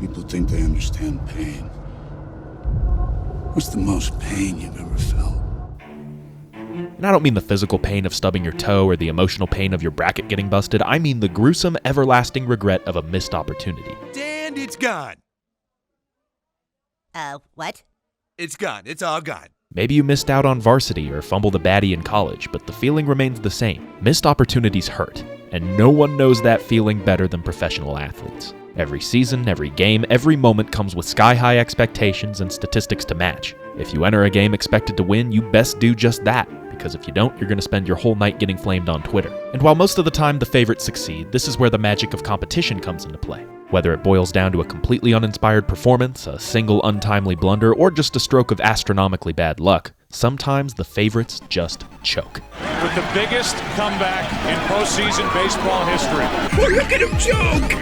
People think they understand pain. What's the most pain you've ever felt? And I don't mean the physical pain of stubbing your toe or the emotional pain of your bracket getting busted. I mean the gruesome, everlasting regret of a missed opportunity. And it's gone. What? It's gone. It's all gone. Maybe you missed out on varsity or fumbled a baddie in college, but the feeling remains the same. Missed opportunities hurt, and no one knows that feeling better than professional athletes. Every season, every game, every moment comes with sky-high expectations and statistics to match. If you enter a game expected to win, you best do just that, because if you don't, you're going to spend your whole night getting flamed on Twitter. And while most of the time the favorites succeed, this is where the magic of competition comes into play. Whether it boils down to a completely uninspired performance, a single untimely blunder, or just a stroke of astronomically bad luck, sometimes the favorites just choke. With the biggest comeback in postseason baseball history. Oh, look at him choke!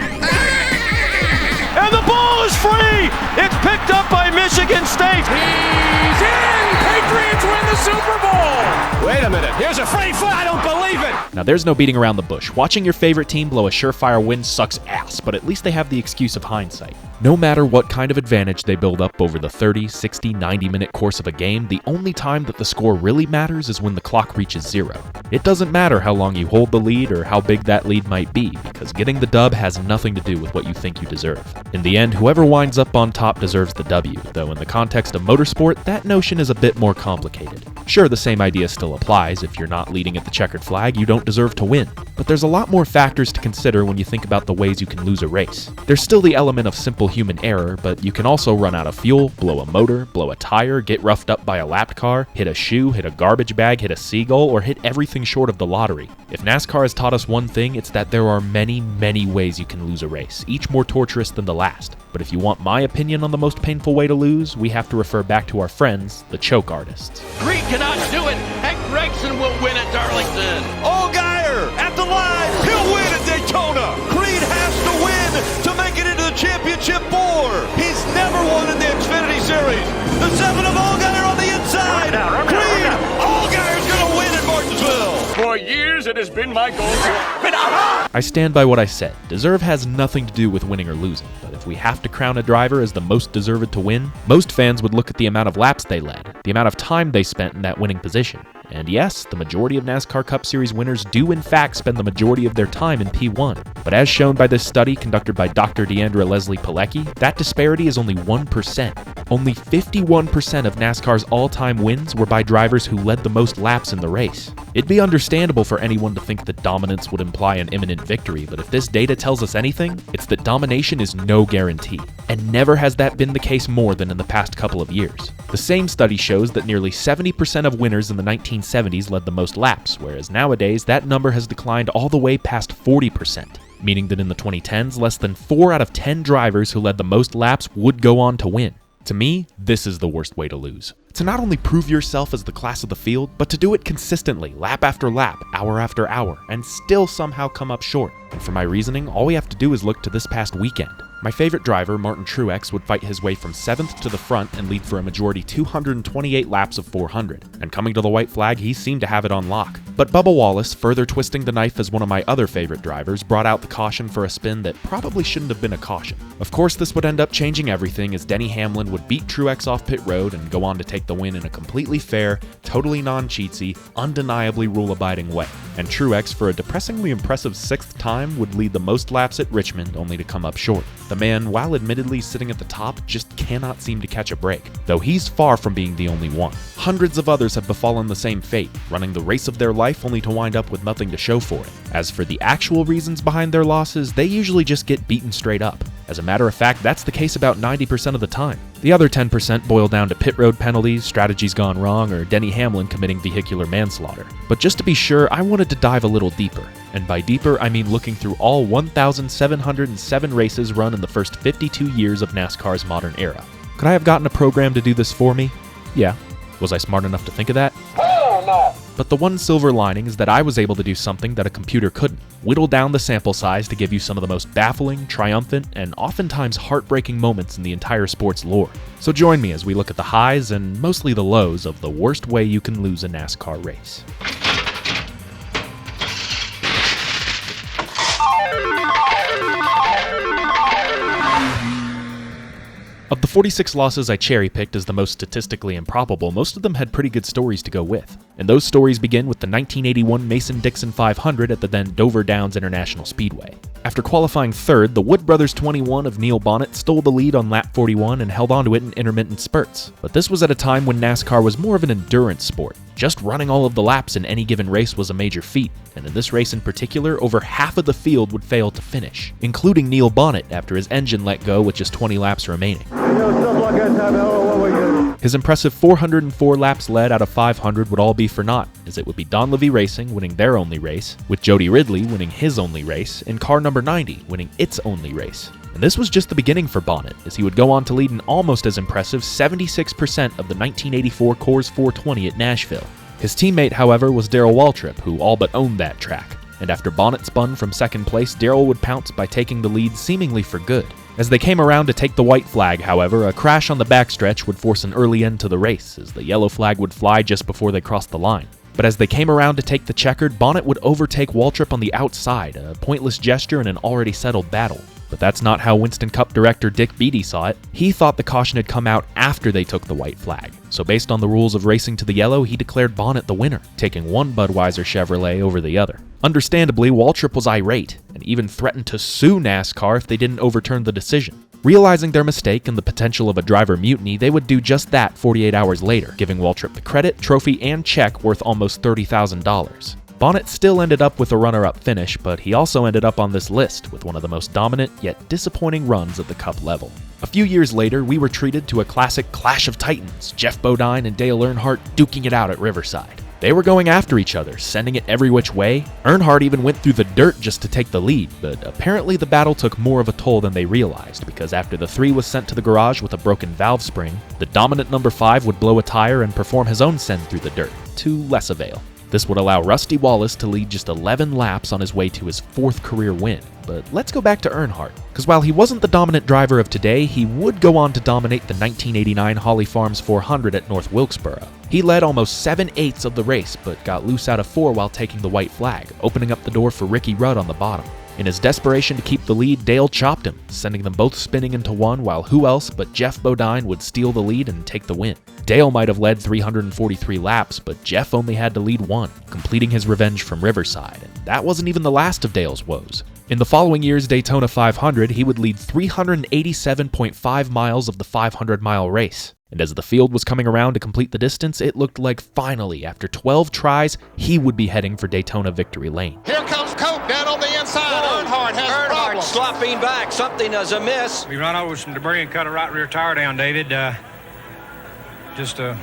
And the ball is free! It's picked up by Michigan State! He's in! Patriots win the Super Bowl! Wait a minute, here's a free foot, I don't believe it! Now there's no beating around the bush. Watching your favorite team blow a surefire win sucks ass, but at least they have the excuse of hindsight. No matter what kind of advantage they build up over the 30, 60, 90-minute course of a game, the only time that the score really matters is when the clock reaches 0. It doesn't matter how long you hold the lead or how big that lead might be, because getting the dub has nothing to do with what you think you deserve. In the end, whoever winds up on top deserves the W, though in the context of motorsport, that notion is a bit more complicated. Sure, the same idea still applies. If you're not leading at the checkered flag, you don't deserve to win. But there's a lot more factors to consider when you think about the ways you can lose a race. There's still the element of simple human error, but you can also run out of fuel, blow a motor, blow a tire, get roughed up by a lapped car, hit a shoe, hit a garbage bag, hit a seagull, or hit everything short of the lottery. If NASCAR has taught us one thing, it's that there are many, many ways you can lose a race, each more torturous than the last. But if you want my opinion on the most painful way to lose, we have to refer back to our friends, the choke artists. Creed cannot do it. 𝓬𝓻𝓲𝓼𝓹 will win at Darlington. Allgaier at the line, he'll win at Daytona! Creed has to win to make it into the championship 4! He's never won in the Xfinity Series! The 7 of Allgaier on the inside! Creed! Allgaier's gonna win at Martinsville! For years, it has been my goal to... I stand by what I said. Deserve has nothing to do with winning or losing, but if we have to crown a driver as the most deserved to win, most fans would look at the amount of laps they led, the amount of time they spent in that winning position. And yes, the majority of NASCAR Cup Series winners do in fact spend the majority of their time in P1. But as shown by this study conducted by Dr. 𝓬𝓻𝓲𝓼𝓹���, that disparity is only 1%. Only 51% of NASCAR's all-time wins were by drivers who led the most laps in the race. It'd be understandable for anyone to think that dominance would imply an imminent victory, but if this data tells us anything, it's that domination is no guarantee. And never has that been the case more than in the past couple of years. The same study shows that nearly 70% of winners in the 1970s led the most laps, whereas nowadays that number has declined all the way past 40%, meaning that in the 2010s, less than 4 out of 10 drivers who led the most laps would go on to win. To me, this is the worst way to lose. To not only prove yourself as the class of the field, but to do it consistently, lap after lap, hour after hour, and still somehow come up short. And for my reasoning, all we have to do is look to this past weekend. My favorite driver, Martin Truex, would fight his way from 7th to the front and lead for a majority 228 laps of 400. And coming to the white flag, he seemed to have it on lock. But Bubba Wallace, further twisting the knife as one of my other favorite drivers, brought out the caution for a spin that probably shouldn't have been a caution. Of course, this would end up changing everything as Denny Hamlin would beat Truex off pit road and go on to take the win in a completely fair, totally non-cheatsy, undeniably rule-abiding way. And Truex, for a depressingly impressive 6th time, would lead the most laps at Richmond, only to come up short. The man, while admittedly sitting at the top, just cannot seem to catch a break, though he's far from being the only one. Hundreds of others have befallen the same fate, running the race of their life only to wind up with nothing to show for it. As for the actual reasons behind their losses, they usually just get beaten straight up. As a matter of fact, that's the case about 90% of the time. The other 10% boil down to pit road penalties, strategies gone wrong, or Denny Hamlin committing vehicular manslaughter. But just to be sure, I wanted to dive a little deeper. And by deeper, I mean looking through all 1,707 races run in the first 52 years of NASCAR's modern era. Could I have gotten a program to do this for me? Yeah. Was I smart enough to think of that? Hell no! But the one silver lining is that I was able to do something that a computer couldn't. Whittle down the sample size to give you some of the most baffling, triumphant, and oftentimes heartbreaking moments in the entire sport's lore. So join me as we look at the highs and mostly the lows of the worst way you can lose a NASCAR race. With the 46 losses I cherry-picked as the most statistically improbable, most of them had pretty good stories to go with. And those stories begin with the 1981 Mason-Dixon 500 at the then Dover Downs International Speedway. After qualifying third, the Wood Brothers 21 of Neil Bonnet stole the lead on lap 41 and held onto it in intermittent spurts. But this was at a time when NASCAR was more of an endurance sport. Just running all of the laps in any given race was a major feat, and in this race in particular, over half of the field would fail to finish, including Neil Bonnet after his engine let go with just 20 laps remaining. His impressive 404 laps led out of 500 would all be for naught, as it would be Don Levy Racing winning their only race, with Jody Ridley winning his only race, and car number 90 winning its only race. And this was just the beginning for Bonnet, as he would go on to lead an almost as impressive 76% of the 1984 Coors 420 at Nashville. His teammate, however, was Darrell Waltrip, who all but owned that track. And after Bonnet spun from second place, Darrell would pounce by taking the lead seemingly for good. As they came around to take the white flag, however, a crash on the backstretch would force an early end to the race, as the yellow flag would fly just before they crossed the line. But as they came around to take the checkered, Bonnet would overtake Waltrip on the outside, a pointless gesture in an already settled battle. But that's not how Winston Cup director Dick Beattie saw it. He thought the caution had come out after they took the white flag. So based on the rules of racing to the yellow, he declared Bonnet the winner, taking one Budweiser Chevrolet over the other. Understandably, Waltrip was irate, and even threatened to sue NASCAR if they didn't overturn the decision. Realizing their mistake and the potential of a driver mutiny, they would do just that 48 hours later, giving Waltrip the credit, trophy, and check worth almost $30,000. Bonnet still ended up with a runner-up finish, but he also ended up on this list with one of the most dominant yet disappointing runs at the Cup level. A few years later, we were treated to a classic clash of titans, Jeff Bodine and Dale Earnhardt duking it out at Riverside. They were going after each other, sending it every which way. Earnhardt even went through the dirt just to take the lead, but apparently the battle took more of a toll than they realized, because after the 3 was sent to the garage with a broken valve spring, the dominant number 5 would blow a tire and perform his own send through the dirt, to less avail. This would allow Rusty Wallace to lead just 11 laps on his way to his 4th career win. But let's go back to Earnhardt, because while he wasn't the dominant driver of today, he would go on to dominate the 1989 Holly Farms 400 at North Wilkesboro. He led almost 7/8 of the race, but got loose out of 4 while taking the white flag, opening up the door for Ricky Rudd on the bottom. In his desperation to keep the lead, Dale chopped him, sending them both spinning into one, while who else but Jeff Bodine would steal the lead and take the win. Dale might have led 343 laps, but Jeff only had to lead 1, completing his revenge from Riverside, and that wasn't even the last of Dale's woes. In the following year's Daytona 500, he would lead 387.5 miles of the 500-mile race. And as the field was coming around to complete the distance, it looked like finally, after 12 tries, he would be heading for Daytona victory lane. Here comes Cope down on the inside. Earnhardt has problems. Slopping back. Something is amiss. We run over some debris and cut a right rear tire down, David. Just a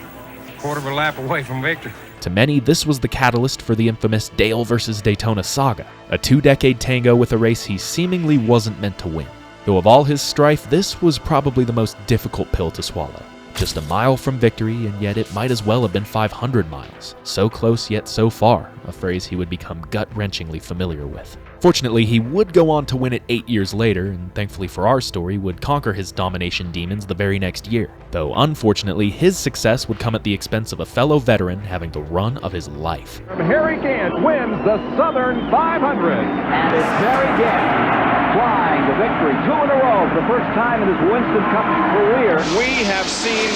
quarter of a lap away from victory. To many, this was the catalyst for the infamous Dale versus Daytona saga, a 2-decade tango with a race he seemingly wasn't meant to win. Though of all his strife, this was probably the most difficult pill to swallow. Just a mile from victory, and yet it might as well have been 500 miles. So close yet so far, a phrase he would become gut-wrenchingly familiar with. Fortunately, he would go on to win it 8 years later, and thankfully for our story, would conquer his domination demons the very next year. Though unfortunately, his success would come at the expense of a fellow veteran having the run of his life. Harry Gant wins the Southern 500. And it's Harry Gant flying to victory 2 in a row for the first time in his Winston Cup career. We have seen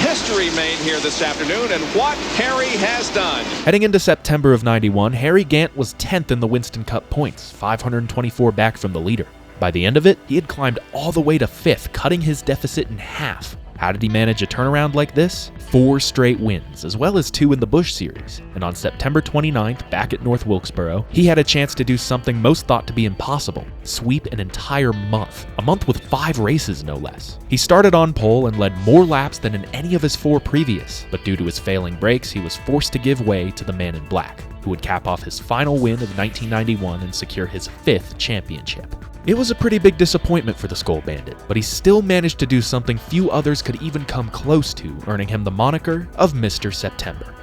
history made here this afternoon, and what Harry has done. Heading into September of '91, Harry Gant was 10th in the Winston Cup points, 524 back from the leader. By the end of it, he had climbed all the way to 5th, cutting his deficit in half. How did he manage a turnaround like this? 4 straight wins, as well as 2 in the Busch Series. And on September 29th, back at North Wilkesboro, he had a chance to do something most thought to be impossible: sweep an entire month. A month with 5 races, no less. He started on pole and led more laps than in any of his 4 previous, but due to his failing brakes, he was forced to give way to the man in black, who would cap off his final win of 1991 and secure his 5th championship. It was a pretty big disappointment for the Skull Bandit, but he still managed to do something few others could even come close to, earning him the moniker of Mr. September.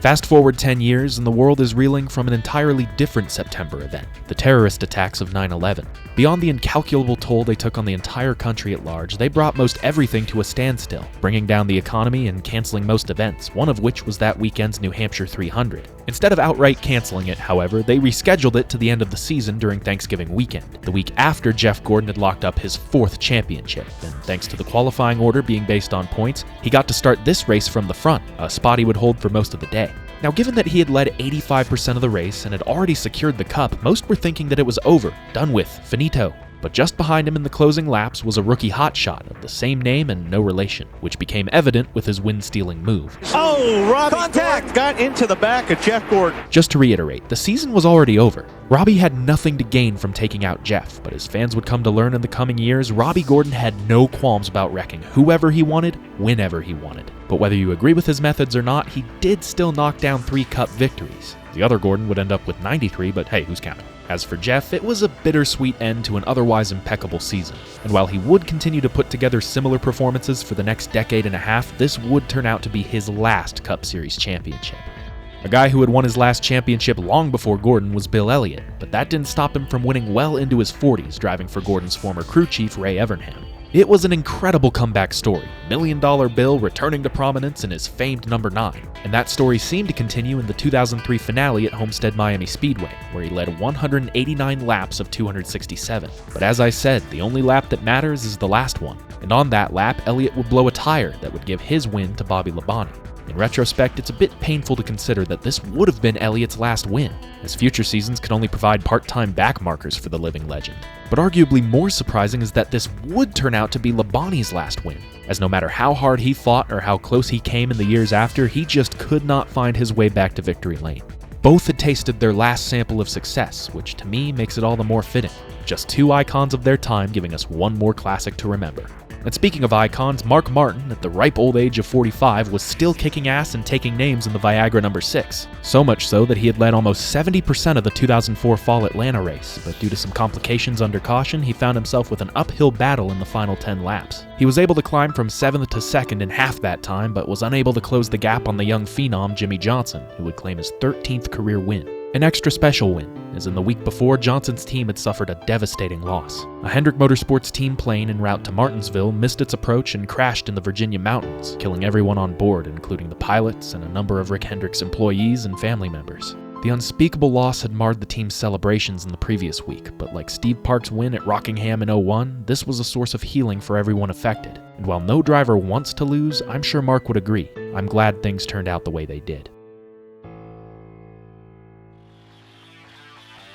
Fast forward 10 years and the world is reeling from an entirely different September event, the terrorist attacks of 9/11. Beyond the incalculable toll they took on the entire country at large, they brought most everything to a standstill, bringing down the economy and canceling most events, one of which was that weekend's New Hampshire 300. Instead of outright canceling it, however, they rescheduled it to the end of the season during Thanksgiving weekend, the week after Jeff Gordon had locked up his 4th championship, and thanks to the qualifying order being based on points, he got to start this race from the front, a spot he would hold for most of the day. Now, given that he had led 85% of the race and had already secured the cup, most were thinking that it was over, done with, finito. But just behind him in the closing laps was a rookie hotshot of the same name and no relation, which became evident with his win-stealing move. Oh, Robbie Contact got into the back of Jeff Gordon. Just to reiterate, the season was already over. Robbie had nothing to gain from taking out Jeff, but as fans would come to learn in the coming years, Robbie Gordon had no qualms about wrecking whoever he wanted, whenever he wanted. But whether you agree with his methods or not, he did still knock down 3 Cup victories. The other Gordon would end up with 93, but hey, who's counting? As for Jeff, it was a bittersweet end to an otherwise impeccable season. And while he would continue to put together similar performances for the next decade and a half, this would turn out to be his last Cup Series championship. A guy who had won his last championship long before Gordon was Bill Elliott, but that didn't stop him from winning well into his 40s, driving for Gordon's former crew chief Ray Evernham. It was an incredible comeback story, $1 Million Bill returning to prominence in his famed number 9, and that story seemed to continue in the 2003 finale at Homestead Miami Speedway, where he led 189 laps of 267. But as I said, the only lap that matters is the last one, and on that lap, Elliott would blow a tire that would give his win to Bobby Labonte. In retrospect, it's a bit painful to consider that this would have been Elliott's last win, as future seasons could only provide part-time back markers for the living legend. But arguably more surprising is that this would turn out to be Labonte's last win, as no matter how hard he fought or how close he came in the years after, he just could not find his way back to victory lane. Both had tasted their last sample of success, which to me makes it all the more fitting. Just 2 icons of their time giving us one more classic to remember. And speaking of icons, Mark Martin, at the ripe old age of 45, was still kicking ass and taking names in the Viagra number 6. So much so that he had led almost 70% of the 2004 Fall Atlanta race, but due to some complications under caution, he found himself with an uphill battle in the final 10 laps. He was able to climb from 7th to 2nd in half that time, but was unable to close the gap on the young phenom Jimmie Johnson, who would claim his 13th career win. An extra special win, as in the week before, Johnson's team had suffered a devastating loss. A Hendrick Motorsports team plane en route to Martinsville missed its approach and crashed in the Virginia mountains, killing everyone on board, including the pilots and a number of Rick Hendrick's employees and family members. The unspeakable loss had marred the team's celebrations in the previous week, but like Steve Park's win at Rockingham in 2001, this was a source of healing for everyone affected. And while no driver wants to lose, I'm sure Mark would agree. I'm glad things turned out the way they did.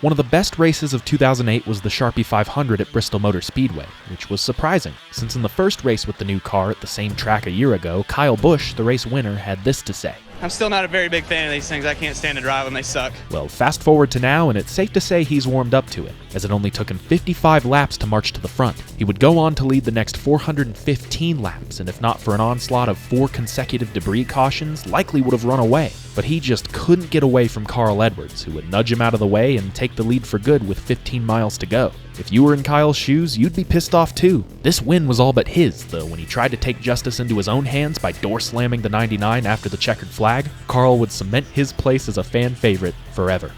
One of the best races of 2008 was the Sharpie 500 at Bristol Motor Speedway, which was surprising, since in the first race with the new car at the same track a year ago, Kyle Busch, the race winner, had this to say. I'm still not a very big fan of these things. I can't stand to drive them. They suck. Well, fast forward to now, and it's safe to say he's warmed up to it, as it only took him 55 laps to march to the front. He would go on to lead the next 415 laps, and if not for an onslaught of 4 consecutive debris cautions, likely would have run away. But he just couldn't get away from Carl Edwards, who would nudge him out of the way and take the lead for good with 15 miles to go. If you were in Kyle's shoes, you'd be pissed off too. This win was all but his, though when he tried to take justice into his own hands by door slamming the 99 after the checkered flag, Carl would cement his place as a fan favorite forever.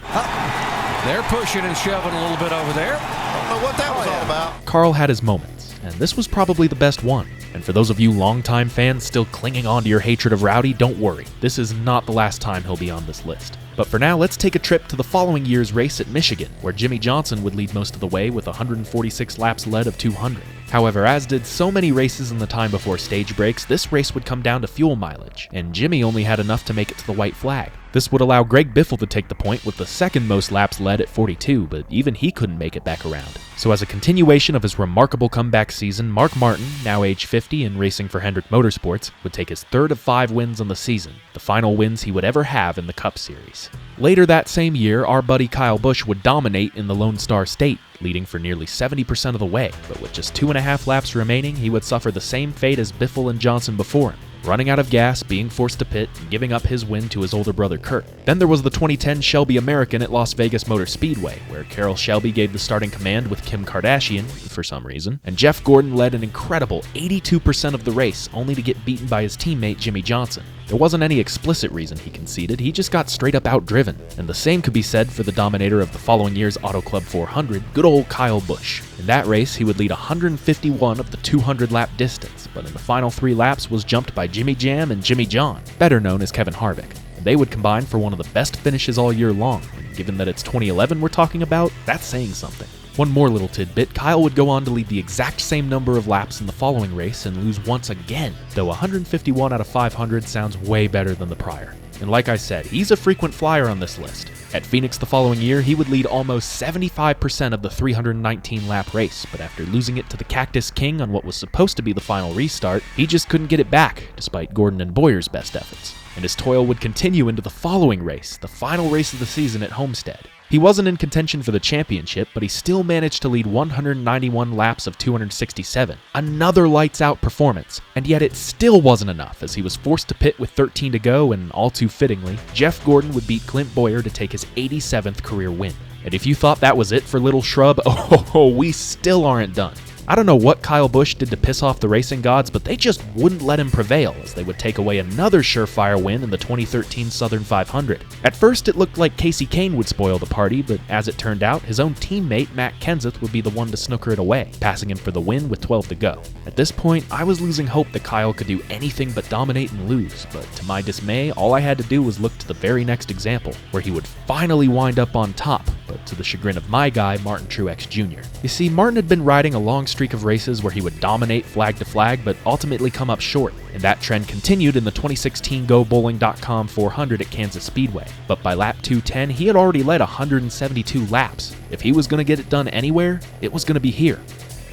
They're pushing and shoving a little bit over there. I don't know what that was all about. Carl had his moments, and this was probably the best one. And for those of you longtime fans still clinging on to your hatred of Rowdy, don't worry. This is not the last time he'll be on this list. But for now, let's take a trip to the following year's race at Michigan, where Jimmie Johnson would lead most of the way with 146 laps led of 200. However, as did so many races in the time before stage breaks, this race would come down to fuel mileage, and Jimmie only had enough to make it to the white flag. This would allow Greg Biffle to take the point with the second most laps led at 42, but even he couldn't make it back around. So as a continuation of his remarkable comeback season, Mark Martin, now age 50 and racing for Hendrick Motorsports, would take his 3rd of 5 wins on the season, the final wins he would ever have in the Cup Series. Later that same year, our buddy Kyle Busch would dominate in the Lone Star State, leading for nearly 70% of the way, but with just 2.5 laps remaining, he would suffer the same fate as Biffle and Johnson before him, running out of gas, being forced to pit, and giving up his win to his older brother Kurt. Then there was the 2010 Shelby American at Las Vegas Motor Speedway, where Carroll Shelby gave the starting command with Kim Kardashian, for some reason, and Jeff Gordon led an incredible 82% of the race, only to get beaten by his teammate Jimmie Johnson. There wasn't any explicit reason he conceded, he just got straight up outdriven. And the same could be said for the dominator of the following year's Auto Club 400, good old Kyle Busch. In that race, he would lead 151 of the 200-lap distance, but in the final 3 laps was jumped by Jimmy Jam and Jimmy John, better known as Kevin Harvick. And they would combine for one of the best finishes all year long, and given that it's 2011 we're talking about, that's saying something. One more little tidbit, Kyle would go on to lead the exact same number of laps in the following race and lose once again, though 151 out of 500 sounds way better than the prior. And like I said, he's a frequent flyer on this list. At Phoenix the following year, he would lead almost 75% of the 319-lap race, but after losing it to the Cactus King on what was supposed to be the final restart, he just couldn't get it back, despite Gordon and Boyer's best efforts. And his toil would continue into the following race, the final race of the season at Homestead. He wasn't in contention for the championship, but he still managed to lead 191 laps of 267, another lights-out performance, and yet it still wasn't enough as he was forced to pit with 13 to go, and all too fittingly, Jeff Gordon would beat Clint Bowyer to take his 87th career win. And if you thought that was it for Little Shrub, oh, we still aren't done. I don't know what Kyle Busch did to piss off the racing gods, but they just wouldn't let him prevail as they would take away another surefire win in the 2013 Southern 500. At first, it looked like Casey Kane would spoil the party, but as it turned out, his own teammate Matt Kenseth would be the one to snooker it away, passing him for the win with 12 to go. At this point, I was losing hope that Kyle could do anything but dominate and lose, but to my dismay, all I had to do was look to the very next example, where he would finally wind up on top, but to the chagrin of my guy, Martin Truex Jr. You see, Martin had been riding a long streak of races where he would dominate flag to flag, but ultimately come up short, and that trend continued in the 2016 𝓬𝓻𝓲𝓼𝓹𔂂 400 at Kansas Speedway. But by lap 210, he had already led 172 laps. If he was going to get it done anywhere, it was going to be here,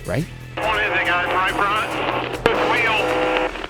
right? What is it, guys? Right front? This wheel.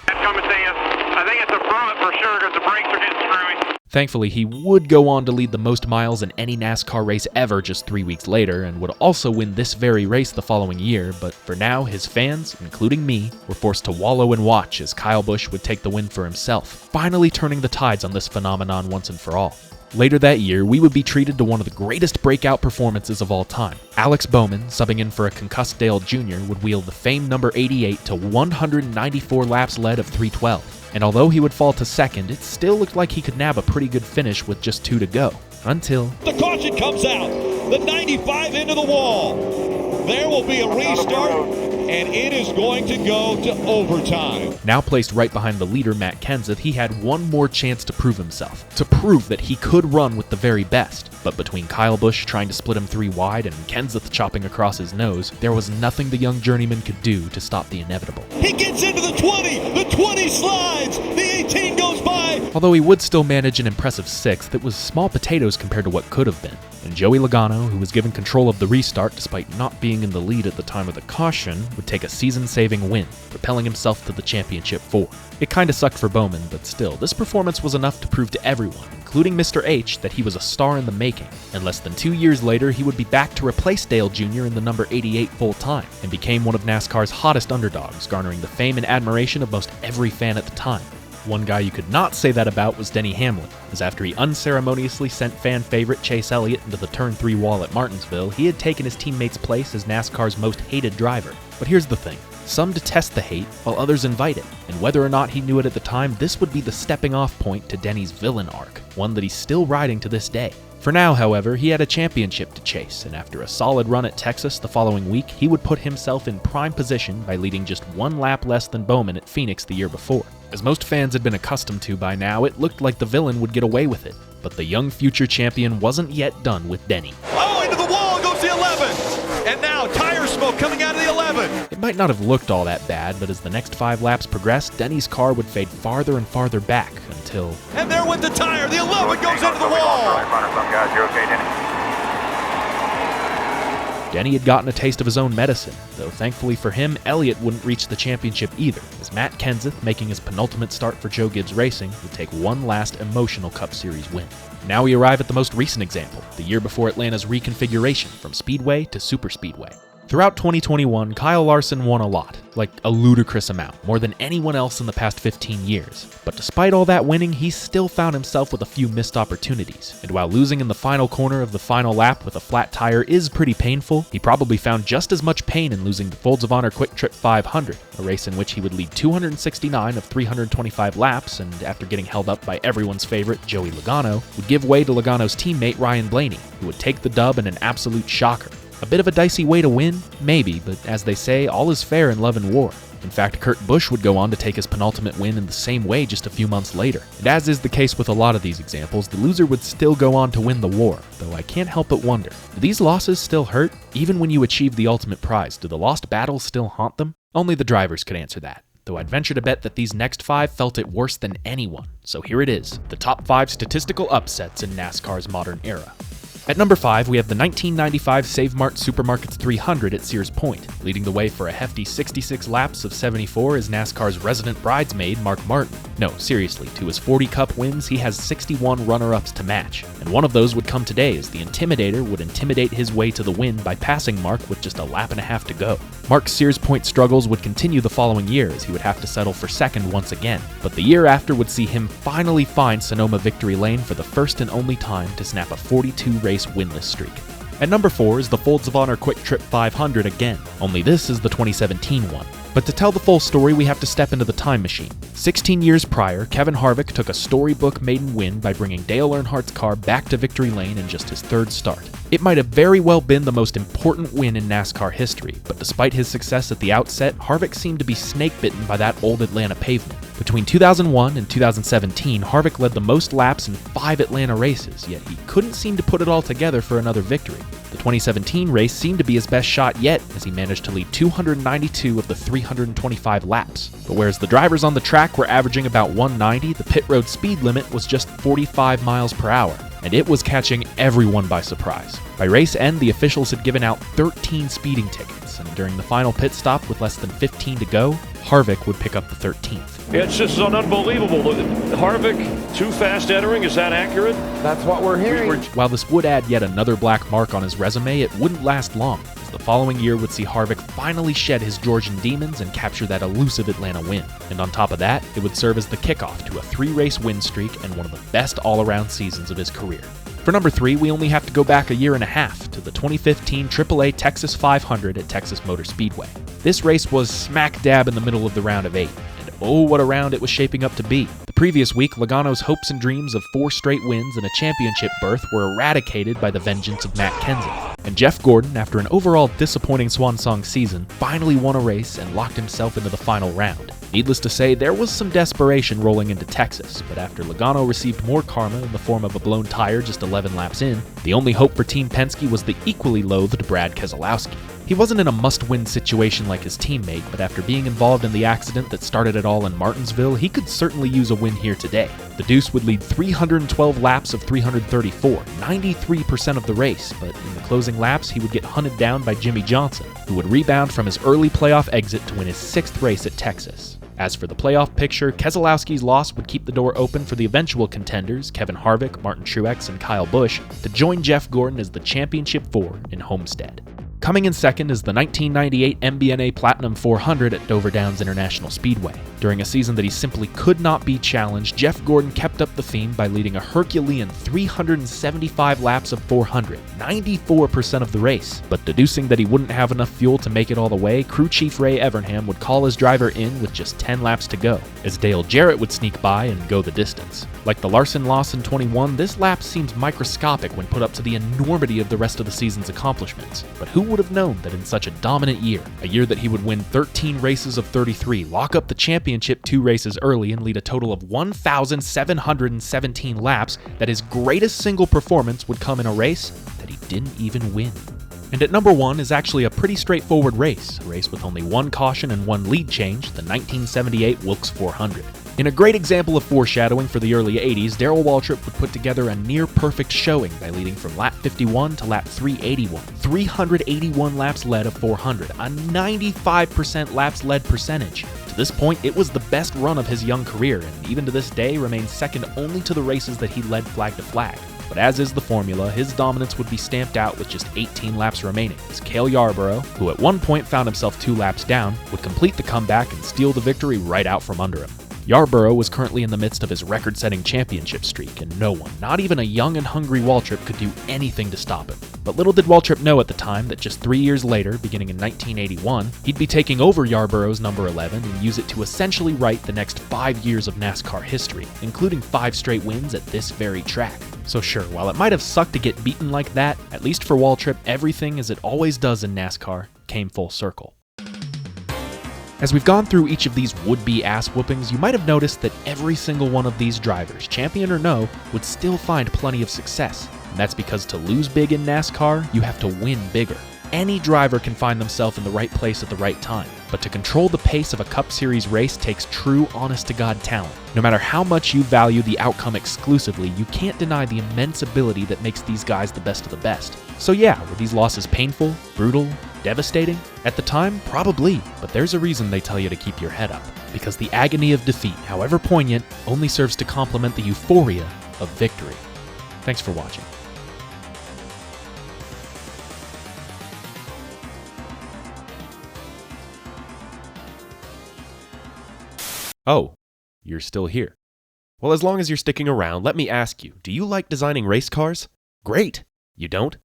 That's coming to you. I think it's the front for sure because the brakes are getting screwy. Thankfully, he would go on to lead the most miles in any NASCAR race ever just 3 weeks later, and would also win this very race the following year, but for now, his fans, including me, were forced to wallow and watch as Kyle Busch would take the win for himself, finally turning the tides on this phenomenon once and for all. Later that year, we would be treated to one of the greatest breakout performances of all time. Alex Bowman, subbing in for a concussed Dale Jr., would wield the famed number 88 to 194 laps led of 312. And although he would fall to second, it still looked like he could nab a pretty good finish with just 2 to go. Until the caution comes out, the 95 into the wall. There will be a restart, and it is going to go to overtime. Now placed right behind the leader, Matt Kenseth, he had one more chance to prove himself, to prove that he could run with the very best. But between Kyle Busch trying to split him 3 wide and Kenseth chopping across his nose, there was nothing the young journeyman could do to stop the inevitable. He gets into the 20 slides, the 18 goes by. Although he would still manage an impressive 6th, it was small potatoes compared to what could have been. And Joey Logano, who was given control of the restart despite not being in the lead at the time of the caution, would take a season-saving win, propelling himself to the championship 4. It kinda sucked for Bowman, but still, this performance was enough to prove to everyone, including Mr. H, that he was a star in the making. And less than 2 years later, he would be back to replace Dale Jr. in the number 88 full-time, and became one of NASCAR's hottest underdogs, garnering the fame and admiration of most every fan at the time. One guy you could not say that about was Denny Hamlin, as after he unceremoniously sent fan favorite Chase Elliott into the turn 3 wall at Martinsville, he had taken his teammate's place as NASCAR's most hated driver. But here's the thing. Some detest the hate, while others invite it, and whether or not he knew it at the time, this would be the stepping off point to Denny's villain arc, one that he's still riding to this day. For now, however, he had a championship to chase, and after a solid run at Texas the following week, he would put himself in prime position by leading just 1 lap less than Bowman at Phoenix the year before. As most fans had been accustomed to by now, it looked like the villain would get away with it, but the young future champion wasn't yet done with Denny. Oh, into the wall goes the 11! And now tire smoke coming out of the 11! It might not have looked all that bad, but as the next 5 laps progressed, Denny's car would fade farther and farther back until... And there went the tire! The 11 goes into the wall! Denny had gotten a taste of his own medicine, though thankfully for him, Elliott wouldn't reach the championship either, as Matt Kenseth, making his penultimate start for Joe Gibbs Racing, would take one last emotional Cup Series win. Now we arrive at the most recent example, the year before Atlanta's reconfiguration from Speedway to Superspeedway. Throughout 2021, Kyle Larson won a lot, like a ludicrous amount, more than anyone else in the past 15 years. But despite all that winning, he still found himself with a few missed opportunities. And while losing in the final corner of the final lap with a flat tire is pretty painful, he probably found just as much pain in losing the Folds of Honor Quick Trip 500, a race in which he would lead 269 of 325 laps, and after getting held up by everyone's favorite, Joey Logano, would give way to Logano's teammate Ryan Blaney, who would take the dub in an absolute shocker. A bit of a dicey way to win? Maybe, but as they say, all is fair in love and war. In fact, Kurt Busch would go on to take his penultimate win in the same way just a few months later. And as is the case with a lot of these examples, the loser would still go on to win the war, though I can't help but wonder, do these losses still hurt? Even when you achieve the ultimate prize, do the lost battles still haunt them? Only the drivers could answer that, though I'd venture to bet that these next 5 felt it worse than anyone. So here it is, the top 5 statistical upsets in NASCAR's modern era. At number 5, we have the 1995 Save Mart Supermarkets 300 at Sears Point. Leading the way for a hefty 66 laps of 74 is NASCAR's resident bridesmaid, Mark Martin. No, seriously, to his 40 Cup wins, he has 61 runner-ups to match. And one of those would come today as the Intimidator would intimidate his way to the win by passing Mark with just a lap and a half to go. Mark's Sears Point struggles would continue the following year as he would have to settle for second once again. But the year after would see him finally find Sonoma Victory Lane for the first and only time to snap a 42-race winless streak. At number 4 is the Folds of Honor Quick Trip 500 again, only this is the 2017 one. But to tell the full story, we have to step into the time machine. 16 years prior, Kevin Harvick took a storybook maiden win by bringing Dale Earnhardt's car back to victory lane in just his 3rd start. It might have very well been the most important win in NASCAR history, but despite his success at the outset, Harvick seemed to be snake-bitten by that old Atlanta pavement. Between 2001 and 2017, Harvick led the most laps in 5 Atlanta races, yet he couldn't seem to put it all together for another victory. The 2017 race seemed to be his best shot yet, as he managed to lead 292 of the 325 laps. But whereas the drivers on the track were averaging about 190, the pit road speed limit was just 45 miles per hour, and it was catching everyone by surprise. By race end, the officials had given out 13 speeding tickets, and during the final pit stop with less than 15 to go, Harvick would pick up the 13th. It's just unbelievable. Harvick, too fast entering, is that accurate? That's what we're hearing. While this would add yet another black mark on his resume, it wouldn't last long, as the following year would see Harvick finally shed his Georgian demons and capture that elusive Atlanta win. And on top of that, it would serve as the kickoff to a 3-race win streak and one of the best all-around seasons of his career. For number 3, we only have to go back a year and a half to the 2015 AAA Texas 500 at Texas Motor Speedway. This race was smack dab in the middle of the round of 8, and oh, what a round it was shaping up to be. The previous week, Logano's hopes and dreams of 4 straight wins and a championship berth were eradicated by the vengeance of Matt Kenseth. And Jeff Gordon, after an overall disappointing swan song season, finally won a race and locked himself into the final round. Needless to say, there was some desperation rolling into Texas, but after Logano received more karma in the form of a blown tire just 11 laps in, the only hope for Team Penske was the equally loathed Brad Keselowski. He wasn't in a must-win situation like his teammate, but after being involved in the accident that started it all in Martinsville, he could certainly use a win here today. The Deuce would lead 312 laps of 334, 93% of the race, but in the closing laps, he would get hunted down by Jimmy Johnson, who would rebound from his early playoff exit to win his 6th race at Texas. As for the playoff picture, Keselowski's loss would keep the door open for the eventual contenders, Kevin Harvick, Martin Truex, and Kyle Busch, to join Jeff Gordon as the Championship 4 in Homestead. Coming in second is the 1998 MBNA Platinum 400 at Dover Downs International Speedway. During a season that he simply could not be challenged, Jeff Gordon kept up the theme by leading a Herculean 375 laps of 400, 94% of the race. But deducing that he wouldn't have enough fuel to make it all the way, crew chief Ray Evernham would call his driver in with just 10 laps to go, as Dale Jarrett would sneak by and go the distance. Like the Larson loss in 21, this lap seems microscopic when put up to the enormity of the rest of the season's accomplishments. But who would have known that in such a dominant year, a year that he would win 13 races of 33, lock up the championship 2 races early, and lead a total of 1,717 laps, that his greatest single performance would come in a race that he didn't even win? And at number 1 is actually a pretty straightforward race, a race with only 1 caution and 1 lead change, the 1978 Wilkes 400. In a great example of foreshadowing for the early 80s, Darrell Waltrip would put together a near-perfect showing by leading from lap 51 to lap 381. 381 laps led of 400, a 95% laps led percentage. To this point, it was the best run of his young career, and even to this day remains second only to the races that he led flag to flag. But as is the formula, his dominance would be stamped out with just 18 laps remaining, as Cale Yarborough, who at one point found himself 2 laps down, would complete the comeback and steal the victory right out from under him. Yarborough was currently in the midst of his record-setting championship streak, and no one, not even a young and hungry Waltrip, could do anything to stop him. But little did Waltrip know at the time that just 3 years later, beginning in 1981, he'd be taking over Yarborough's number 11 and use it to essentially write the next 5 years of NASCAR history, including 5 straight wins at this very track. So sure, while it might have sucked to get beaten like that, at least for Waltrip, everything, as it always does in NASCAR, came full circle. As we've gone through each of these would-be ass whoopings, you might have noticed that every single one of these drivers, champion or no, would still find plenty of success. And that's because to lose big in NASCAR, you have to win bigger. Any driver can find themselves in the right place at the right time, but to control the pace of a Cup Series race takes true honest-to-God talent. No matter how much you value the outcome exclusively, you can't deny the immense ability that makes these guys the best of the best. So yeah, were these losses painful, brutal, devastating? At the time, probably, but there's a reason they tell you to keep your head up. Because the agony of defeat, however poignant, only serves to complement the euphoria of victory. Thanks for watching. Oh, you're still here. Well, as long as you're sticking around, let me ask you, do you like designing race cars? Great! You don't?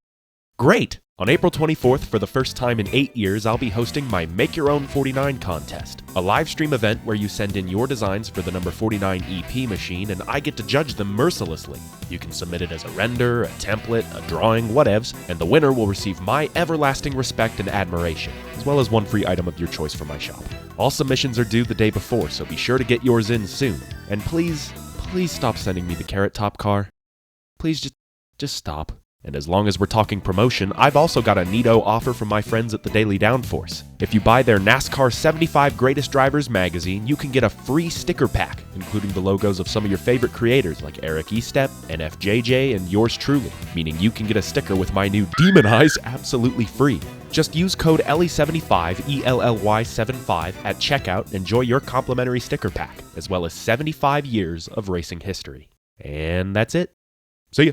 Great! On April 24th, for the first time in 8 years, I'll be hosting my Make Your Own 49 contest, a live stream event where you send in your designs for the number 49 EP machine and I get to judge them mercilessly. You can submit it as a render, a template, a drawing, whatevs, and the winner will receive my everlasting respect and admiration, as well as one free item of your choice from my shop. All submissions are due the day before, so be sure to get yours in soon. And please stop sending me the Carrot Top car. Please just stop. And as long as we're talking promotion, I've also got a neato offer from my friends at the Daily Downforce. If you buy their NASCAR 75 Greatest Drivers magazine, you can get a free sticker pack, including the logos of some of your favorite creators like Eric Estep, NFJJ, and yours truly, meaning you can get a sticker with my new Demon Eyes absolutely free. Just use code ELLY75, ELLY75, at checkout and enjoy your complimentary sticker pack, as well as 75 years of racing history. And that's it. See ya.